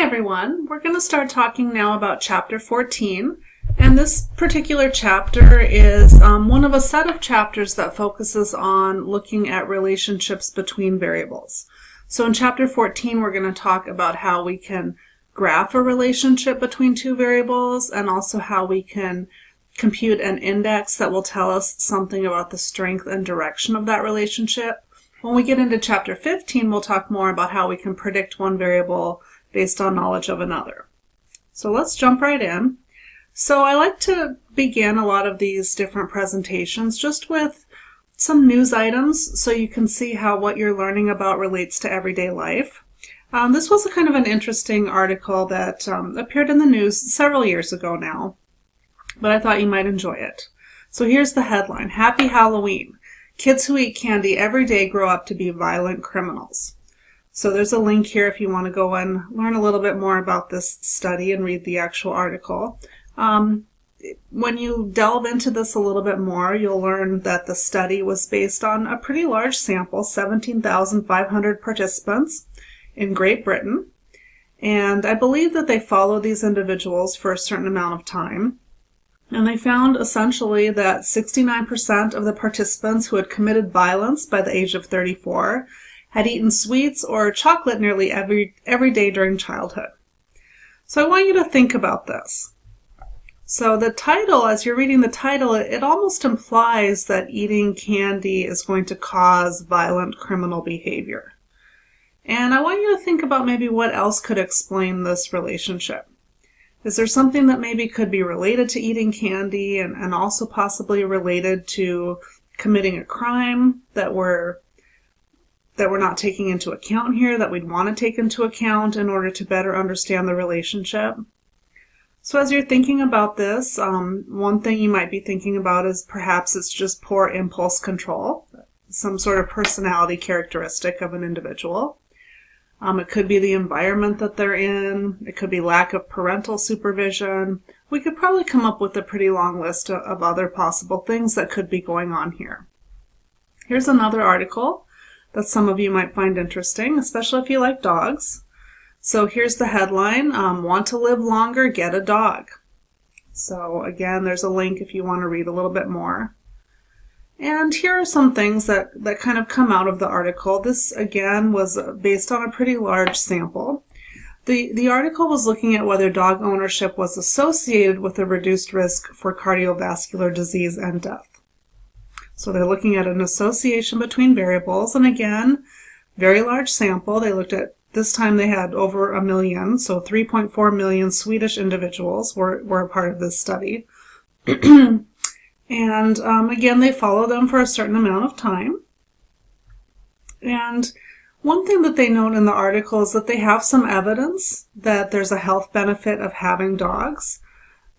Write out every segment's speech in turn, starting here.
everyone. We're going to start talking now about Chapter 14. And this particular chapter is one of a set of chapters that focuses on looking at relationships between variables. So in Chapter 14, we're going to talk about how we can graph a relationship between two variables and also how we can compute an index that will tell us something about the strength and direction of that relationship. When we get into Chapter 15, we'll talk more about how we can predict one variable based on knowledge of another. So let's jump right in. So I like to begin a lot of these different presentations just with some news items so you can see how what you're learning about relates to everyday life. This was a kind of an interesting article that appeared in the news several years ago now, but I thought you might enjoy it. So here's the headline: Happy Halloween. Kids who eat candy every day grow up to be violent criminals. So there's a link here if you want to go and learn a little bit more about this study and read the actual article. When you delve into this a little bit more, you'll learn that the study was based on a pretty large sample, 17,500 participants in Great Britain. And I believe that they followed these individuals for a certain amount of time. And they found essentially that 69% of the participants who had committed violence by the age of 34 had eaten sweets or chocolate nearly every day during childhood. So I want you to think about this. So the title, as you're reading the title, it almost implies that eating candy is going to cause violent criminal behavior. And I want you to think about maybe what else could explain this relationship. Is there something that maybe could be related to eating candy and also possibly related to committing a crime that we're not taking into account here, that we'd want to take into account in order to better understand the relationship? So as you're thinking about this, one thing you might be thinking about is perhaps it's just poor impulse control, some sort of personality characteristic of an individual. It could be the environment that they're in. It could be lack of parental supervision. We could probably come up with a pretty long list of other possible things that could be going on here. Here's another article that some of you might find interesting, especially if you like dogs. So here's the headline: Want to live longer? Get a dog. So again, there's a link if you want to read a little bit more. And here are some things that kind of come out of the article. This, again, was based on a pretty large sample. The article was looking at whether dog ownership was associated with a reduced risk for cardiovascular disease and death. So they're looking at an association between variables, and again, very large sample. They looked at, this time they had over 1 million, so 3.4 million Swedish individuals were a part of this study. And again, they follow them for a certain amount of time. And one thing that they note in the article is that they have some evidence that there's a health benefit of having dogs,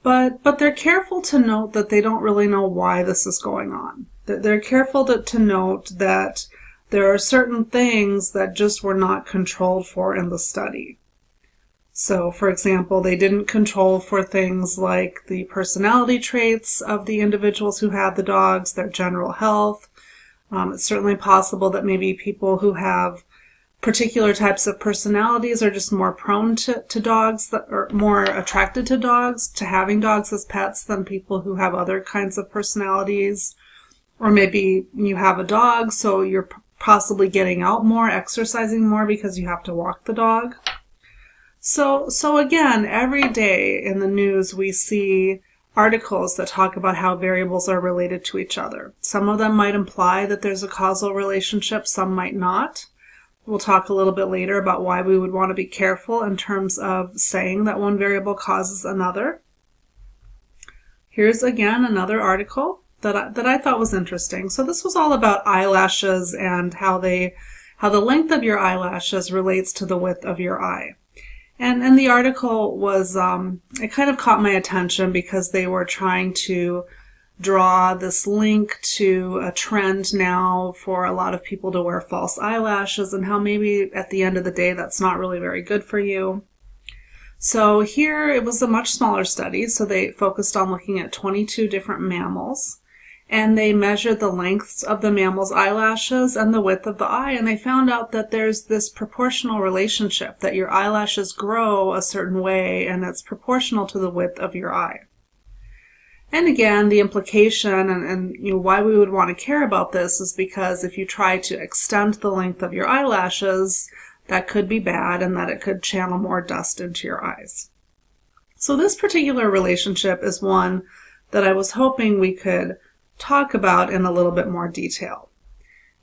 but they're careful to note that they don't really know why this is going on. They're careful to note that there are certain things that just were not controlled for in the study. So, for example, they didn't control for things like the personality traits of the individuals who had the dogs, their general health. It's certainly possible that maybe people who have particular types of personalities are just more prone to dogs, or more attracted to dogs, to having dogs as pets than people who have other kinds of personalities. Or maybe you have a dog, so you're possibly getting out more, exercising more because you have to walk the dog. So again, every day in the news we see articles that talk about how variables are related to each other. Some of them might imply that there's a causal relationship, some might not. We'll talk a little bit later about why we would want to be careful in terms of saying that one variable causes another. Here's again another article that I thought was interesting. So this was all about eyelashes and how the length of your eyelashes relates to the width of your eye. And the article was, it kind of caught my attention because they were trying to draw this link to a trend now for a lot of people to wear false eyelashes and how maybe at the end of the day that's not really very good for you. So here it was a much smaller study, so they focused on looking at 22 different mammals. and they measured the lengths of the mammal's eyelashes and the width of the eye, and they found out that there's this proportional relationship, that your eyelashes grow a certain way and it's proportional to the width of your eye. And again, the implication and why we would want to care about this is because if you try to extend the length of your eyelashes, that could be bad and that it could channel more dust into your eyes. So this particular relationship is one that I was hoping we could talk about in a little bit more detail.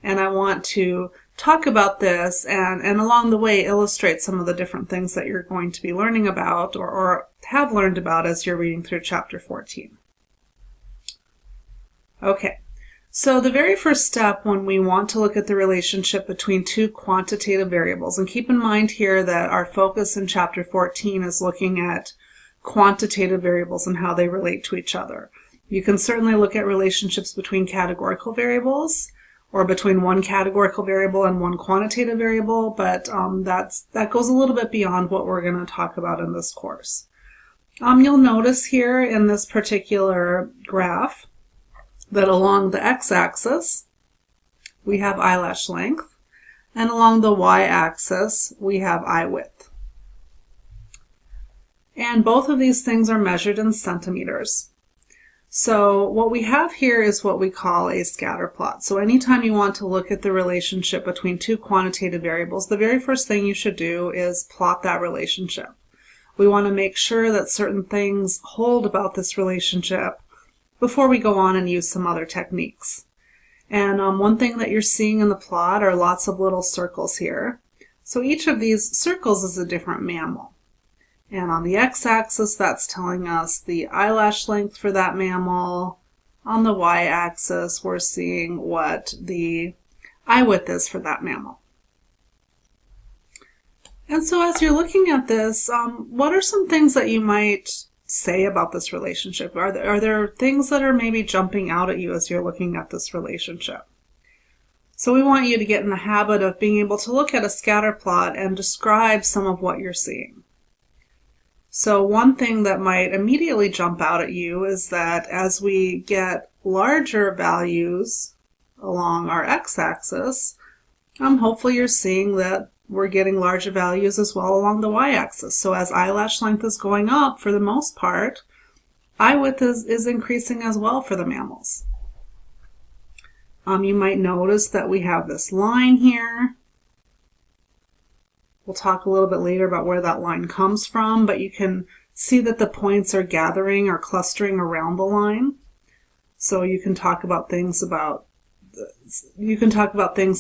And I want to talk about this and along the way illustrate some of the different things that you're going to be learning about or have learned about as you're reading through chapter 14. Okay, so the very first step when we want to look at the relationship between two quantitative variables, and keep in mind here that our focus in chapter 14 is looking at quantitative variables and how they relate to each other. You can certainly look at relationships between categorical variables or between one categorical variable and one quantitative variable, but that goes a little bit beyond what we're going to talk about in this course. You'll notice here in this particular graph that along the x-axis we have eyelash length, and along the y-axis we have eye width. And both of these things are measured in centimeters. So what we have here is what we call a scatter plot. So anytime you want to look at the relationship between two quantitative variables, the very first thing you should do is plot that relationship. We want to make sure that certain things hold about this relationship before we go on and use some other techniques. And one thing that you're seeing in the plot are lots of little circles here. So each of these circles is a different mammal. And on the x-axis, that's telling us the eyelash length for that mammal. On the y-axis, we're seeing what the eye width is for that mammal. And so as you're looking at this, what are some things that you might say about this relationship? Are there things that are maybe jumping out at you as you're looking at this relationship? So we want you to get in the habit of being able to look at a scatter plot and describe some of what you're seeing. So one thing that might immediately jump out at you is that as we get larger values along our x-axis, hopefully you're seeing that we're getting larger values as well along the y-axis. So as eyelash length is going up, for the most part, eye width is increasing as well for the mammals. You might notice that we have this line here. We'll talk a little bit later about where that line comes from, but you can see that the points are gathering or clustering around the line. So you can talk about things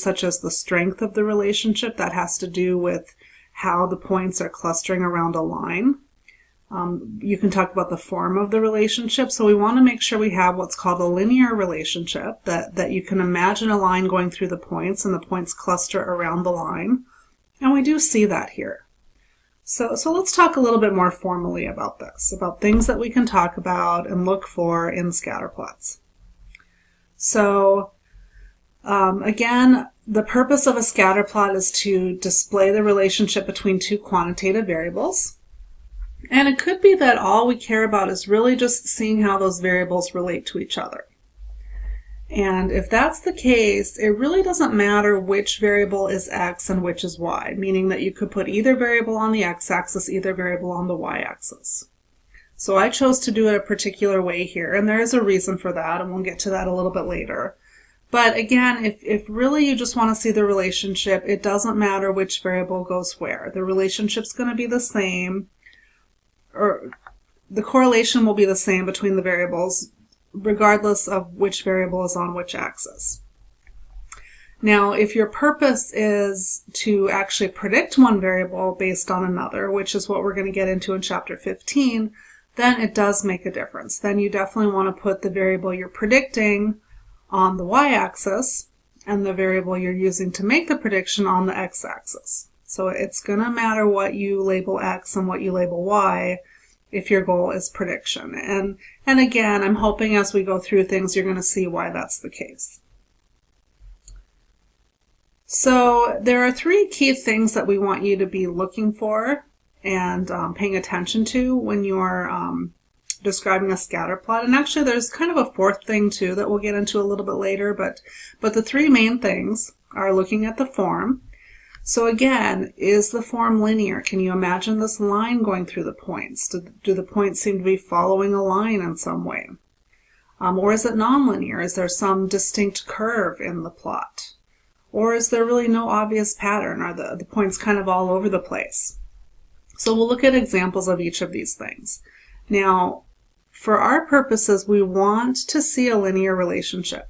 such as the strength of the relationship. That has to do with how the points are clustering around a line. You can talk about the form of the relationship. So we want to make sure we have what's called a linear relationship, that you can imagine a line going through the points and the points cluster around the line. And we do see that here. So let's talk a little bit more formally about this, about things that we can talk about and look for in scatter plots. So again, the purpose of a scatter plot is to display the relationship between two quantitative variables. And it could be that all we care about is really just seeing how those variables relate to each other. And if that's the case, it really doesn't matter which variable is x and which is y, meaning that you could put either variable on the x-axis, either variable on the y-axis. So I chose to do it a particular way here, and there is a reason for that, and we'll get to that a little bit later. But again, if really you just want to see the relationship, it doesn't matter which variable goes where. The relationship's going to be the same, or the correlation will be the same between the variables, regardless of which variable is on which axis. Now, if your purpose is to actually predict one variable based on another, which is what we're going to get into in chapter 15, then it does make a difference. Then you definitely want to put the variable you're predicting on the y-axis and the variable you're using to make the prediction on the x-axis. So it's going to matter what you label x and what you label y if your goal is prediction. And again, I'm hoping as we go through things, you're going to see why that's the case. So there are three key things that we want you to be looking for and paying attention to when you're describing a scatter plot. And actually there's kind of a fourth thing too that we'll get into a little bit later, but the three main things are looking at the form. So again, is the form linear? Can you imagine this line going through the points? Do the points seem to be following a line in some way? Or is it nonlinear? Is there some distinct curve in the plot? Or is there really no obvious pattern? Are the points kind of all over the place? So we'll look at examples of each of these things. Now, for our purposes, we want to see a linear relationship.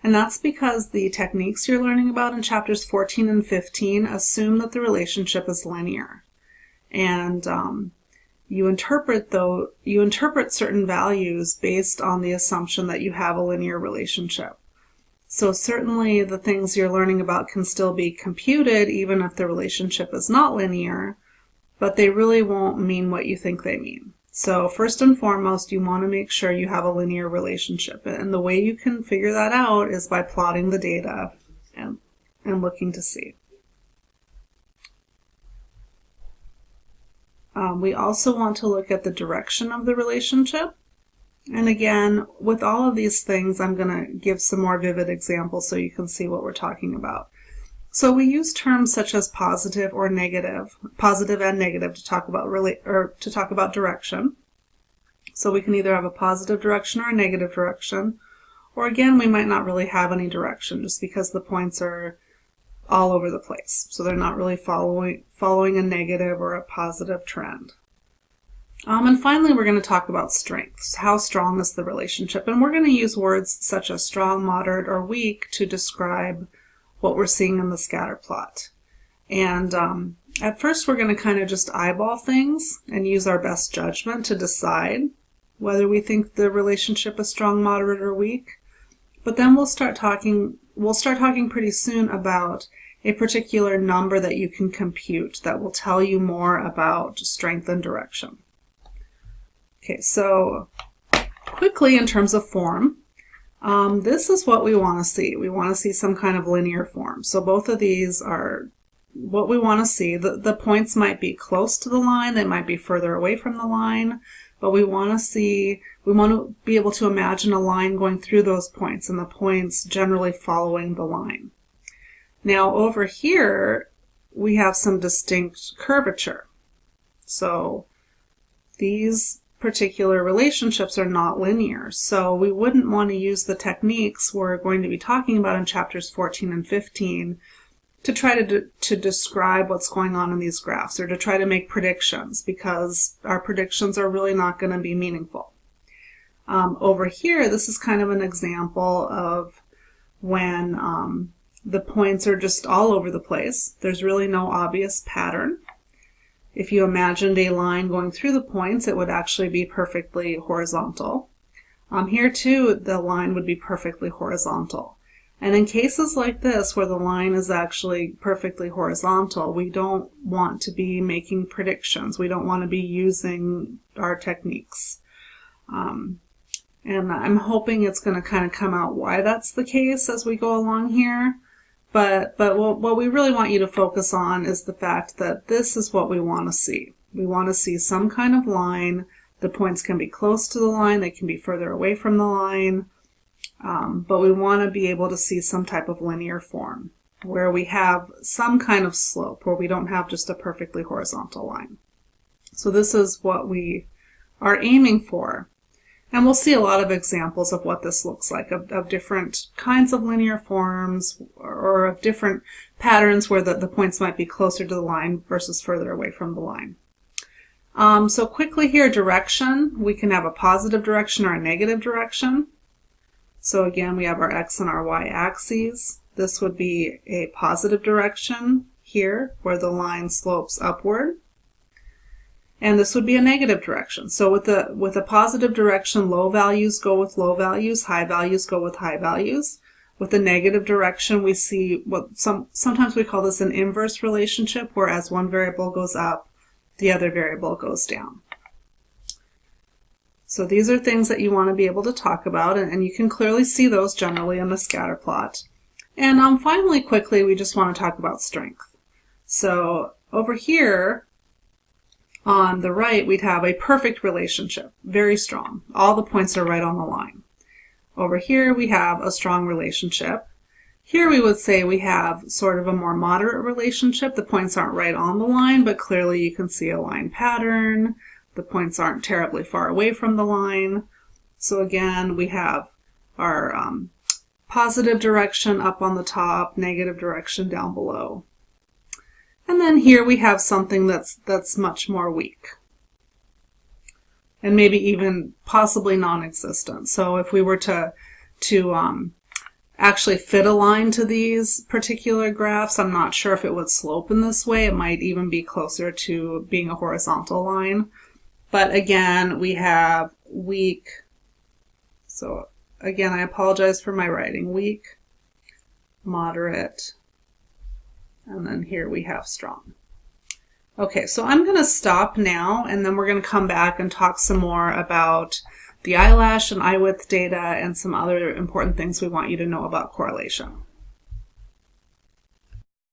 And that's because the techniques you're learning about in chapters 14 and 15 assume that the relationship is linear. And you interpret certain values based on the assumption that you have a linear relationship. So certainly the things you're learning about can still be computed even if the relationship is not linear, but they really won't mean what you think they mean. So first and foremost, you want to make sure you have a linear relationship. And the way you can figure that out is by plotting the data and looking to see. We also want to look at the direction of the relationship. And again, with all of these things, I'm going to give some more vivid examples so you can see what we're talking about. So we use terms such as positive and negative to talk about direction. So we can either have a positive direction or a negative direction, or again, we might not really have any direction just because the points are all over the place. So they're not really following a negative or a positive trend. And finally, we're going to talk about strengths. How strong is the relationship? And we're going to use words such as strong, moderate, or weak to describe what we're seeing in the scatter plot. And at first, we're going to kind of just eyeball things and use our best judgment to decide whether we think the relationship is strong, moderate, or weak. But then we'll start talking pretty soon about a particular number that you can compute that will tell you more about strength and direction. Okay, so quickly in terms of form, this is what we want to see. We want to see some kind of linear form. So both of these are what we want to see. The points might be close to the line, they might be further away from the line, but we want to be able to imagine a line going through those points and the points generally following the line. Now over here, we have some distinct curvature. So these particular relationships are not linear, so we wouldn't want to use the techniques we're going to be talking about in chapters 14 and 15 to try to describe what's going on in these graphs or to try to make predictions, because our predictions are really not going to be meaningful. Over here, this is kind of an example of when the points are just all over the place. There's really no obvious pattern. If you imagined a line going through the points, it would actually be perfectly horizontal. Here too, the line would be perfectly horizontal. And in cases like this, where the line is actually perfectly horizontal, we don't want to be making predictions. We don't want to be using our techniques. And I'm hoping it's going to kind of come out why that's the case as we go along here. But what we really want you to focus on is the fact that this is what we want to see. We want to see some kind of line. The points can be close to the line, they can be further away from the line, but we want to be able to see some type of linear form where we have some kind of slope, where we don't have just a perfectly horizontal line. So this is what we are aiming for. And we'll see a lot of examples of what this looks like, of different kinds of linear forms or of different patterns where the points might be closer to the line versus further away from the line. So quickly here, direction. We can have a positive direction or a negative direction. So again, we have our x and our y axes. This would be a positive direction here where the line slopes upward. And this would be a negative direction. So with a positive direction, low values go with low values, high values go with high values. With the negative direction, we see what sometimes we call this an inverse relationship, where as one variable goes up, the other variable goes down. So these are things that you want to be able to talk about, and you can clearly see those generally in the scatter plot. And finally, quickly, we just want to talk about strength. So over here, On the right, we'd have a perfect relationship, very strong. All the points are right on the line. Over here, we have a strong relationship. Here we would say we have sort of a more moderate relationship. The points aren't right on the line, but clearly you can see a line pattern. The points aren't terribly far away from the line. So again, we have our positive direction up on the top, negative direction down below. And then here we have something that's much more weak, and maybe even possibly non-existent. So if we were to actually fit a line to these particular graphs, I'm not sure if it would slope in this way. It might even be closer to being a horizontal line. But again, we have weak. So again, I apologize for my writing. Weak, moderate, and then here we have strong. Okay, so I'm going to stop now, and then we're going to come back and talk some more about the eyelash and eye width data and some other important things we want you to know about correlation.